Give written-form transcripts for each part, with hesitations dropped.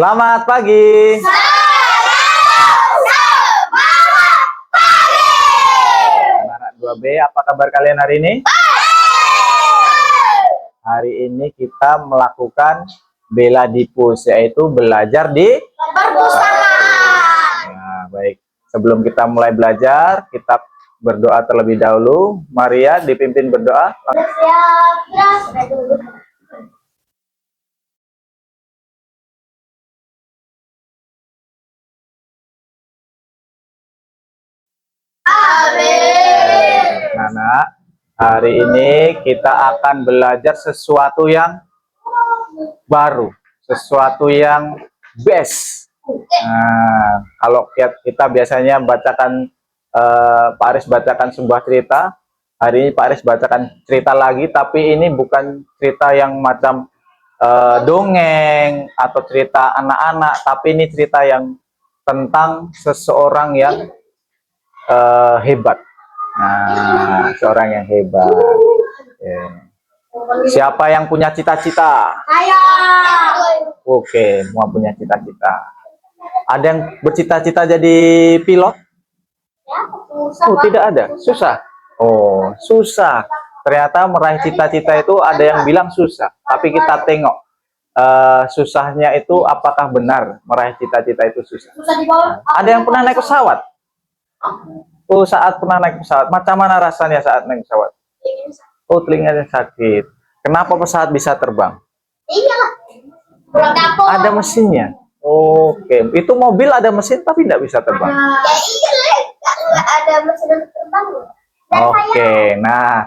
Selamat pagi. Anak 2B, apa kabar kalian hari ini? Hari ini kita melakukan Bela Dipus, yaitu belajar di perpustakaan. Nah, baik. Sebelum kita mulai belajar, kita berdoa terlebih dahulu. Maria dipimpin berdoa. Nana, hari ini kita akan belajar sesuatu yang baru, sesuatu yang best. Nah, kalau kita biasanya bacakan, Pak Aris bacakan sebuah cerita, hari ini Pak Aris bacakan cerita lagi, tapi ini bukan cerita yang macam dongeng atau cerita anak-anak, tapi ini cerita yang tentang seseorang yang hebat. Nah, seorang yang hebat. Siapa yang punya cita-cita? Saya. Oke, semua punya cita-cita. Ada yang bercita-cita jadi pilot? Oh, tidak ada. Susah. Oh, susah. Ternyata meraih cita-cita itu ada yang bilang susah. Tapi kita tengok susahnya itu apakah benar meraih cita-cita itu susah. Ada yang pernah naik pesawat? Oh, saat pernah naik pesawat, macam mana rasanya saat naik pesawat? Oh, telinganya sakit. Kenapa pesawat bisa terbang? Ada mesinnya. Oke, itu mobil ada mesin tapi tidak bisa terbang. Oke, nah,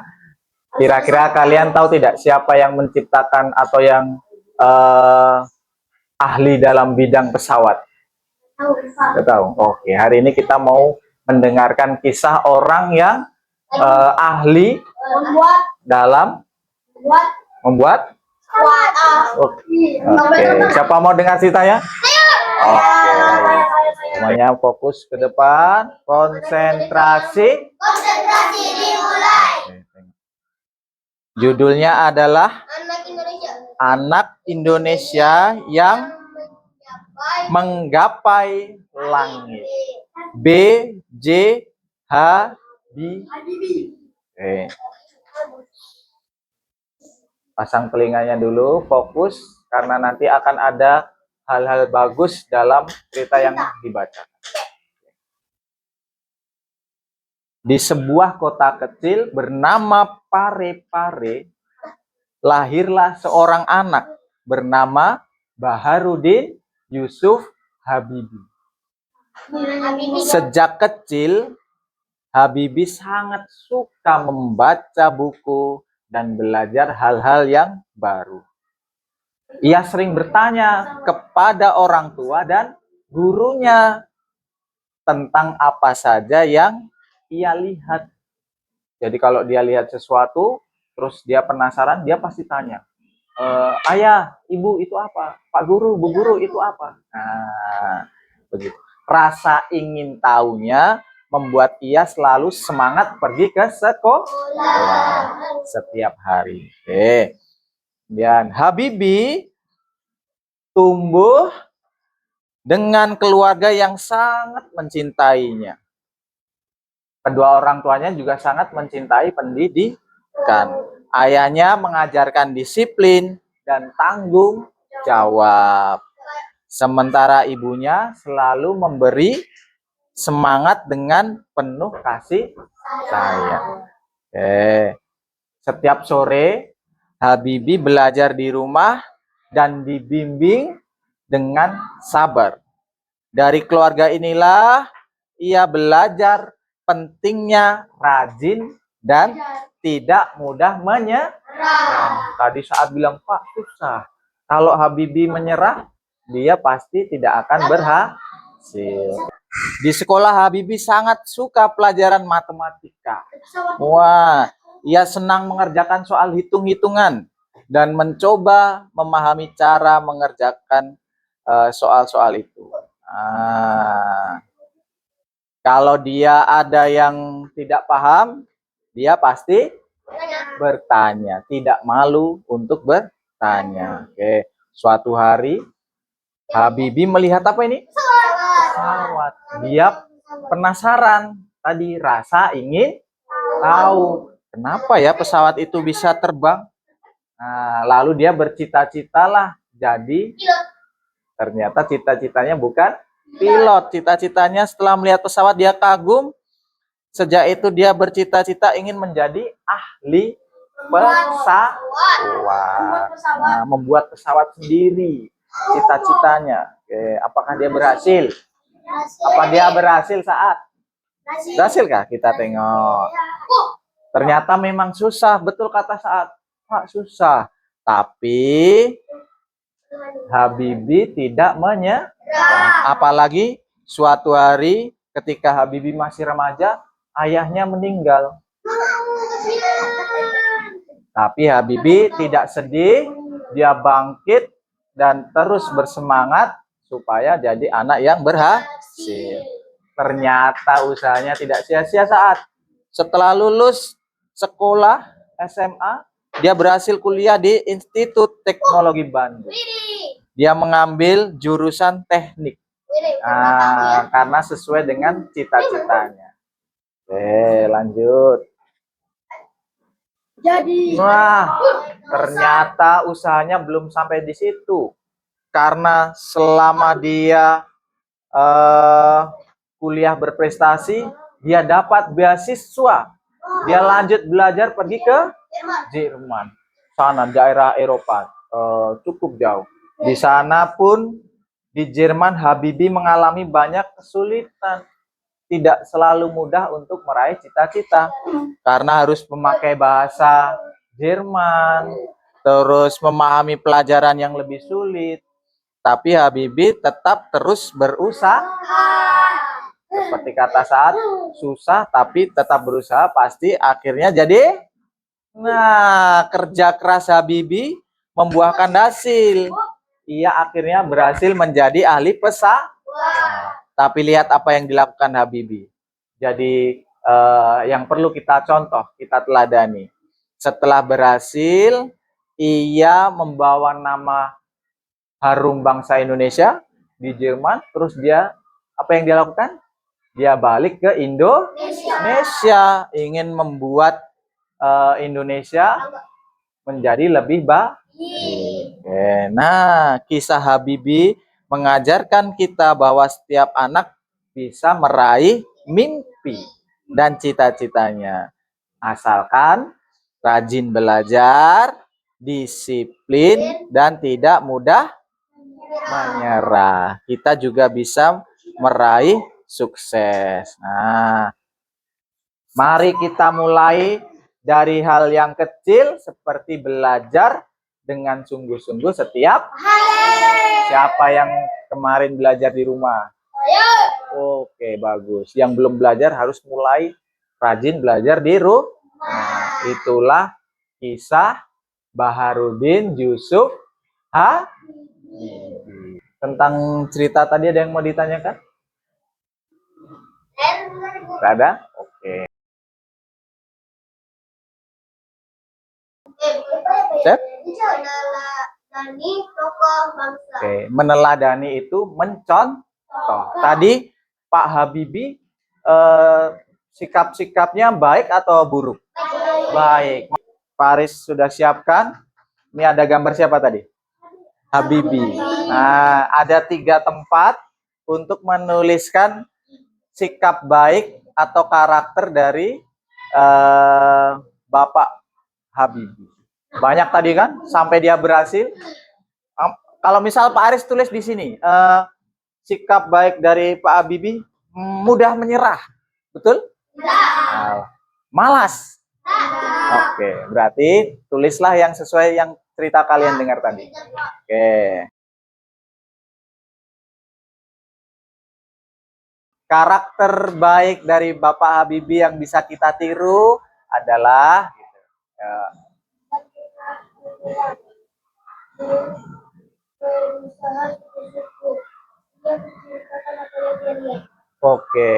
kira-kira kalian tahu tidak siapa yang menciptakan atau yang ahli dalam bidang pesawat? Tahu. Oke, hari ini kita mau mendengarkan kisah orang yang ahli dalam membuat. Oke. Siapa mau dengar ceritanya? Oke. Semuanya fokus ke depan, konsentrasi. Konsentrasi dimulai. Judulnya adalah Anak Indonesia yang Menggapai Langit. B. J. Habibie. Pasang telinganya dulu, fokus, karena nanti akan ada hal-hal bagus dalam cerita yang dibaca. Di sebuah kota kecil bernama Parepare, lahirlah seorang anak bernama Baharudin Yusuf Habibie. Sejak kecil, Habibie sangat suka membaca buku dan belajar hal-hal yang baru. Ia sering bertanya kepada orang tua dan gurunya tentang apa saja yang ia lihat. Jadi kalau dia lihat sesuatu, terus dia penasaran, dia pasti tanya, ayah, ibu itu apa? Pak guru, bu guru itu apa? Nah, begitu. Rasa ingin tahunya membuat ia selalu semangat pergi ke sekolah setiap hari. Oke. Dan Habibie tumbuh dengan keluarga yang sangat mencintainya. Kedua orang tuanya juga sangat mencintai pendidikan. Ayahnya mengajarkan disiplin dan tanggung jawab. Sementara ibunya selalu memberi semangat dengan penuh kasih sayang. Setiap sore, Habibie belajar di rumah dan dibimbing dengan sabar. Dari keluarga inilah ia belajar pentingnya rajin dan tidak mudah menyerah. Tadi saat bilang, Pak, susah. Kalau Habibie menyerah, dia pasti tidak akan berhasil. Di sekolah Habibie sangat suka pelajaran matematika. Wah, ia senang mengerjakan soal hitung-hitungan dan mencoba memahami cara mengerjakan soal-soal itu. Kalau dia ada yang tidak paham, dia pasti bertanya, tidak malu untuk bertanya. Suatu hari Habibie melihat apa ini? Pesawat. Dia penasaran. Tadi rasa ingin tahu kenapa ya pesawat itu bisa terbang. Nah, lalu dia bercita-citalah jadi, ternyata cita-citanya bukan pilot. Cita-citanya setelah melihat pesawat dia kagum. Sejak itu dia bercita-cita ingin menjadi ahli pesawat. Nah, membuat pesawat sendiri. Cita-citanya. Oke, apakah dia berhasil? Apa dia berhasil saat? Berhasil kah? Kita tengok. Ternyata memang susah. Betul kata Saat. Pak, susah. Tapi Habibie tidak menyerah. Apalagi suatu hari ketika Habibie masih remaja, ayahnya meninggal. Tapi Habibie tidak sedih, dia bangkit dan terus bersemangat supaya jadi anak yang berhasil. Ternyata usahanya tidak sia-sia. Saat setelah lulus sekolah SMA, dia berhasil kuliah di Institut Teknologi Bandung. Dia mengambil jurusan teknik. Karena sesuai dengan cita-citanya. Oke, lanjut. Wah, ternyata usahanya belum sampai di situ. Karena selama dia kuliah berprestasi, dia dapat beasiswa. Dia lanjut belajar pergi ke Jerman. Sana daerah Eropa, cukup jauh. Di sana pun di Jerman Habibie mengalami banyak kesulitan. Tidak selalu mudah untuk meraih cita-cita. Karena harus memakai bahasa Jerman, terus memahami pelajaran yang lebih sulit. Tapi Habibie tetap terus berusaha. Seperti kata Saat, susah tapi tetap berusaha pasti akhirnya jadi. Nah, kerja keras Habibie membuahkan hasil. Ia akhirnya berhasil menjadi ahli pesawat. Tapi lihat apa yang dilakukan Habibie. Jadi yang perlu kita contoh, kita teladani. Setelah berhasil, ia membawa nama harum bangsa Indonesia di Jerman. Terus dia, apa yang dia lakukan? Dia balik ke Indonesia, ingin membuat Indonesia menjadi lebih baik. Nah, kisah Habibie mengajarkan kita bahwa setiap anak bisa meraih mimpi dan cita-citanya. Asalkan rajin belajar, disiplin, dan tidak mudah menyerah. Kita juga bisa meraih sukses. Nah, mari kita mulai dari hal yang kecil seperti belajar dengan sungguh-sungguh setiap hari. Siapa yang kemarin belajar di rumah? Oke, bagus. Yang belum belajar harus mulai rajin belajar di rumah. Nah, itulah kisah Baharudin Yusuf Habibie. Tentang cerita tadi ada yang mau ditanyakan? Tidak ada? Oke. Cep? Oke, meneladani itu mencontoh. Tadi Pak Habibie sikap-sikapnya baik atau buruk? Baik. Pak Aris sudah siapkan. Ini ada gambar siapa tadi? Habibie. Nah, ada 3 tempat untuk menuliskan sikap baik atau karakter dari Bapak Habibie. Banyak tadi kan, sampai dia berhasil. Kalau misal Pak Aris tulis di sini, sikap baik dari Pak Habibie, mudah menyerah. Betul? Malas. Oke, berarti tulislah yang sesuai yang cerita kalian dengar tadi. Oke. Karakter baik dari Bapak Habibie yang bisa kita tiru adalah oke,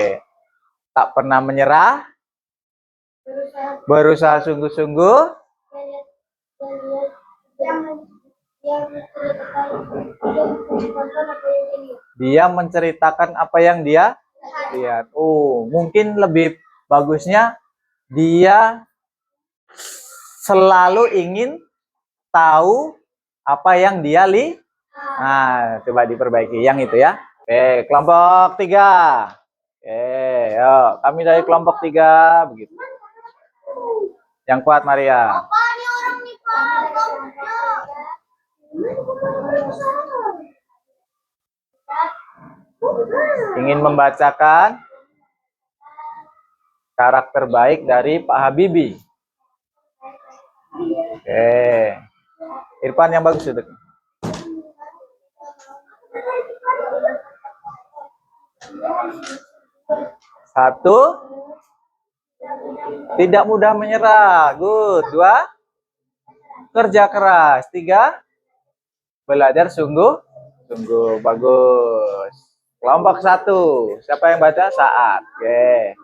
tak pernah menyerah, berusaha sungguh-sungguh, Dia menceritakan apa yang dia lihat. Oh, mungkin lebih bagusnya dia selalu ingin tahu apa yang dia lihat. Nah, coba diperbaiki yang itu ya. Oke, kelompok 3. Oke, yuk. Kami dari kelompok 3 begitu. Yang kuat Maria. Ingin membacakan karakter baik dari Pak Habibie. Oke. Irfan yang bagus itu. Satu, tidak mudah menyerah. Good. 2, kerja keras. 3, belajar sungguh bagus. Kelompok 1, siapa yang baca? Saat. Oke.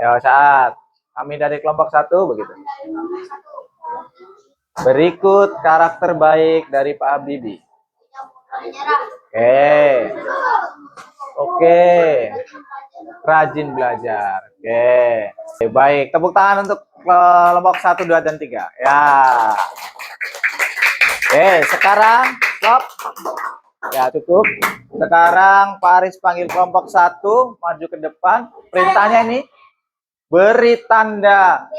Ya, Saat. Kami dari kelompok 1 begitu. Berikut karakter baik dari Pak Habibie. Oke. Rajin belajar. Oke. Baik, tepuk tangan untuk kelompok 1, 2, dan 3. Ya. Oke, sekarang stop. Ya, cukup. Sekarang Pak Aris panggil kelompok 1 maju ke depan. Perintahnya ini beri tanda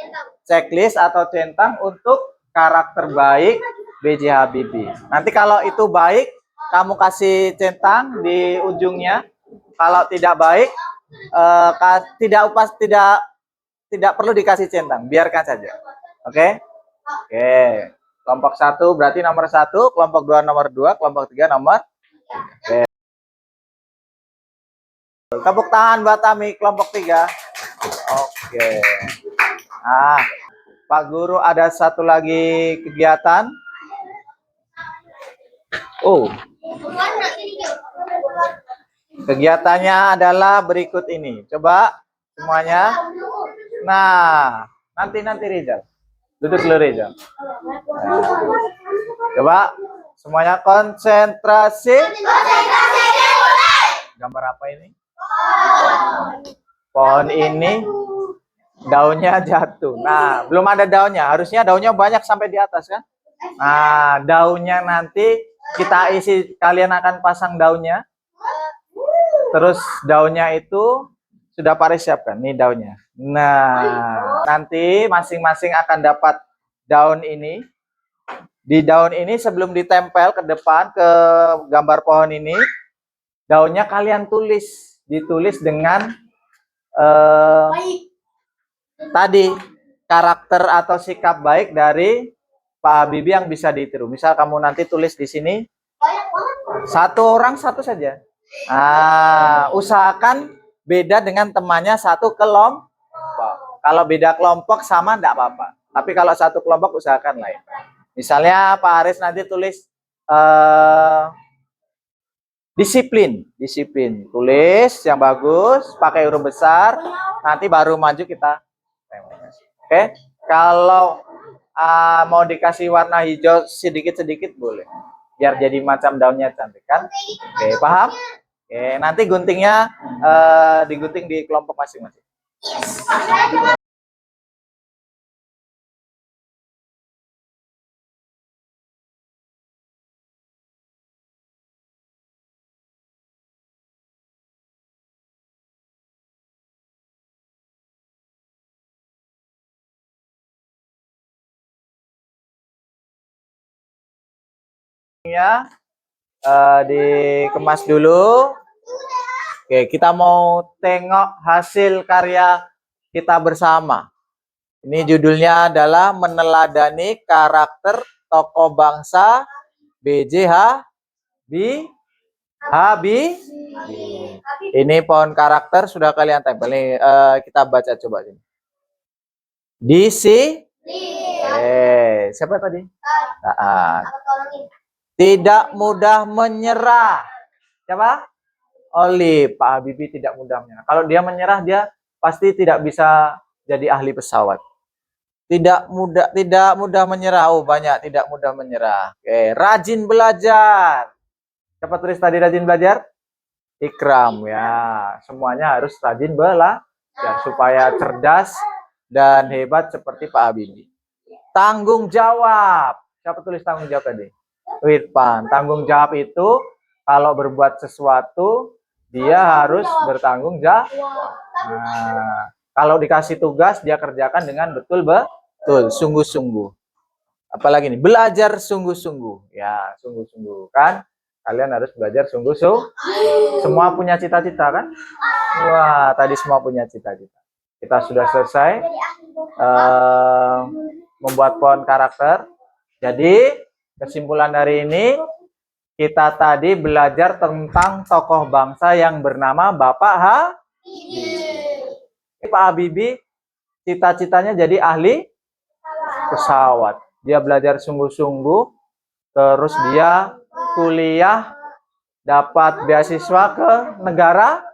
checklist atau centang untuk karakter baik B.J. Habibie. Nanti kalau itu baik, kamu kasih centang di ujungnya. Kalau tidak baik, tidak perlu dikasih centang, biarkan saja. Oke? Oke. Kelompok 1 berarti nomor 1, kelompok 2 nomor 2, kelompok 3 nomor. Oke. Tepuk tangan buat Tami kelompok 3. Oke. Nah, Pak Guru ada satu lagi kegiatan. Oh. Kegiatannya adalah berikut ini. Coba semuanya. Nah, nanti Rizal. Duduk dulu Rizal. Nah, coba semuanya konsentrasi. Gambar apa ini? Pohon ini daunnya jatuh. Nah, belum ada daunnya. Harusnya daunnya banyak sampai di atas kan? Nah, daunnya nanti kita isi, kalian akan pasang daunnya. Terus daunnya itu sudah Paris siapkan. Nih daunnya. Nah, nanti masing-masing akan dapat daun ini. Di daun ini sebelum ditempel ke depan ke gambar pohon ini, daunnya kalian ditulis dengan tadi karakter atau sikap baik dari Pak Habibie yang bisa ditiru. Misal kamu nanti tulis di sini satu orang satu saja. Nah, usahakan beda dengan temannya satu kelompok. Kalau beda kelompok sama enggak apa-apa. Tapi kalau satu kelompok usahakan lain. Misalnya Pak Aris nanti tulis disiplin, tulis yang bagus, pakai huruf besar, nanti baru maju kita. Oke, kalau mau dikasih warna hijau sedikit-sedikit boleh, biar jadi macam daunnya cantik kan? Oke, paham? Oke, nanti guntingnya digunting di kelompok masing-masing. Ya, dikemas dulu. Oke, kita mau tengok hasil karya kita bersama. Ini judulnya adalah meneladani karakter tokoh bangsa B.J. Habibie. Ini pohon karakter sudah kalian tempel. Nih, kita baca coba ini. Siapa tadi? Tidak mudah menyerah. Siapa? Oli, Pak Habibie tidak mudah menyerah. Kalau dia menyerah, dia pasti tidak bisa jadi ahli pesawat. Tidak mudah menyerah. Oh, banyak tidak mudah menyerah. Oke, rajin belajar. Siapa tulis tadi rajin belajar? Ikram ya. Semuanya harus rajin belajar supaya cerdas dan hebat seperti Pak Habibie. Tanggung jawab. Siapa tulis tanggung jawab tadi? Irfan. Tanggung jawab itu kalau berbuat sesuatu dia harus bertanggung jawab. Nah, kalau dikasih tugas dia kerjakan dengan betul, sungguh-sungguh. Apalagi nih, belajar sungguh-sungguh. Ya, sungguh-sungguh kan. Kalian harus belajar sungguh-sungguh. Semua punya cita-cita kan? Wah, tadi semua punya cita-cita. Kita sudah selesai membuat pohon karakter. Jadi, kesimpulan hari ini, kita tadi belajar tentang tokoh bangsa yang bernama Bapak Habibie. Pak Habibie cita-citanya jadi ahli pesawat. Dia belajar sungguh-sungguh, terus dia kuliah, dapat beasiswa ke negara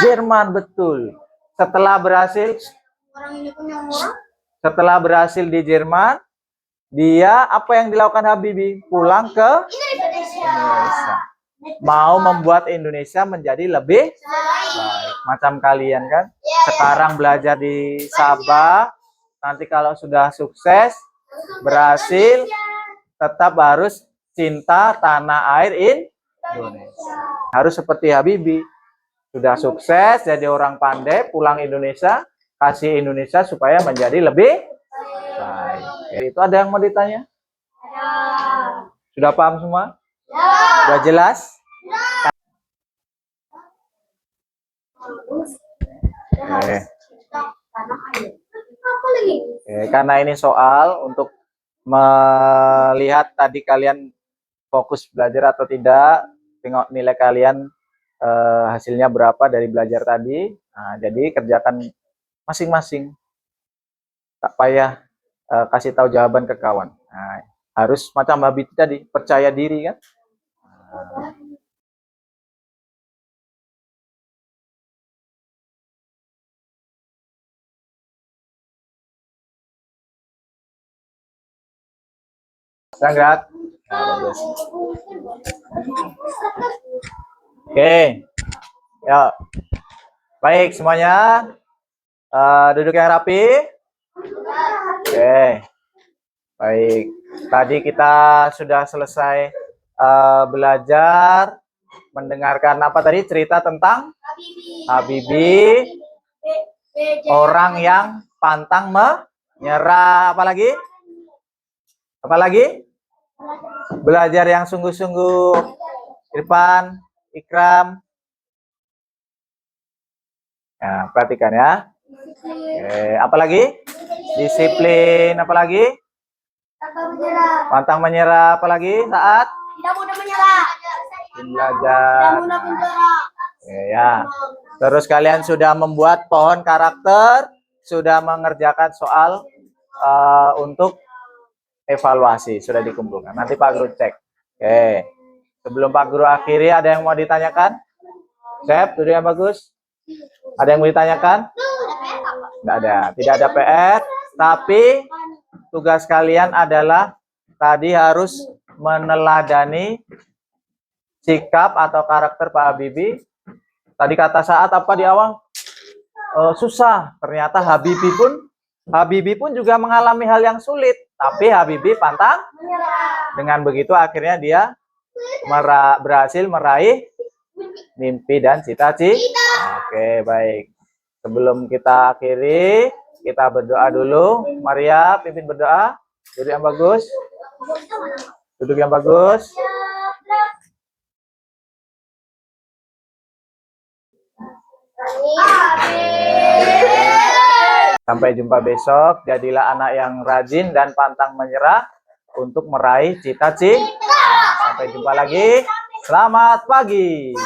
Jerman, betul. Setelah berhasil di Jerman, dia apa yang dilakukan Habibie? Pulang ke Indonesia. Mau membuat Indonesia menjadi lebih baik. Macam kalian kan, sekarang belajar di Sabah, nanti kalau sudah sukses, berhasil, tetap harus cinta tanah air Indonesia. Harus seperti Habibie. Sudah sukses, jadi orang pandai, pulang Indonesia, kasih Indonesia supaya menjadi lebih baik. Itu ada yang mau ditanya? Sudah paham semua? Sudah jelas? Oke. Karena ini soal untuk melihat tadi kalian fokus belajar atau tidak, tengok nilai kalian hasilnya berapa dari belajar tadi. Nah, jadi kerjakan masing-masing, tak payah kasih tahu jawaban ke kawan. Nah, harus macam Habibie tadi, percaya diri kan. Sangat. Nah, oke, ya, baik semuanya, duduk yang rapi. Oke, baik. Tadi kita sudah selesai belajar, mendengarkan apa tadi, cerita tentang Habibie, orang yang pantang menyerah. Apalagi? Belajar yang sungguh-sungguh. Irfan, Ikram. Nah, perhatikan ya. Oke, apalagi? Disiplin, apalagi? Pantang menyerah, apalagi? Saat? Tidak mudah menyerah. Belajar. Oke, ya. Terus kalian sudah membuat pohon karakter, sudah mengerjakan soal untuk evaluasi, sudah dikumpulkan. Nanti Pak Guru cek. Oke. Sebelum Pak Guru akhiri, ada yang mau ditanyakan? Sep, duduk yang bagus. Ada yang mau ditanyakan? Tidak ada. Tidak ada PR. Tapi tugas kalian adalah tadi harus meneladani sikap atau karakter Pak Habibie. Tadi kata Saat apa di awal? Susah. Ternyata Habibie pun juga mengalami hal yang sulit. Tapi Habibie pantang. Dengan begitu akhirnya dia berhasil meraih mimpi dan cita-cita. Oke, baik. Sebelum kita akhiri, kita berdoa dulu. Maria, pimpin berdoa. Duduk yang bagus. Duduk yang bagus. Sampai jumpa besok. Jadilah anak yang rajin dan pantang menyerah untuk meraih cita-cita. Sampai jumpa lagi. Selamat pagi.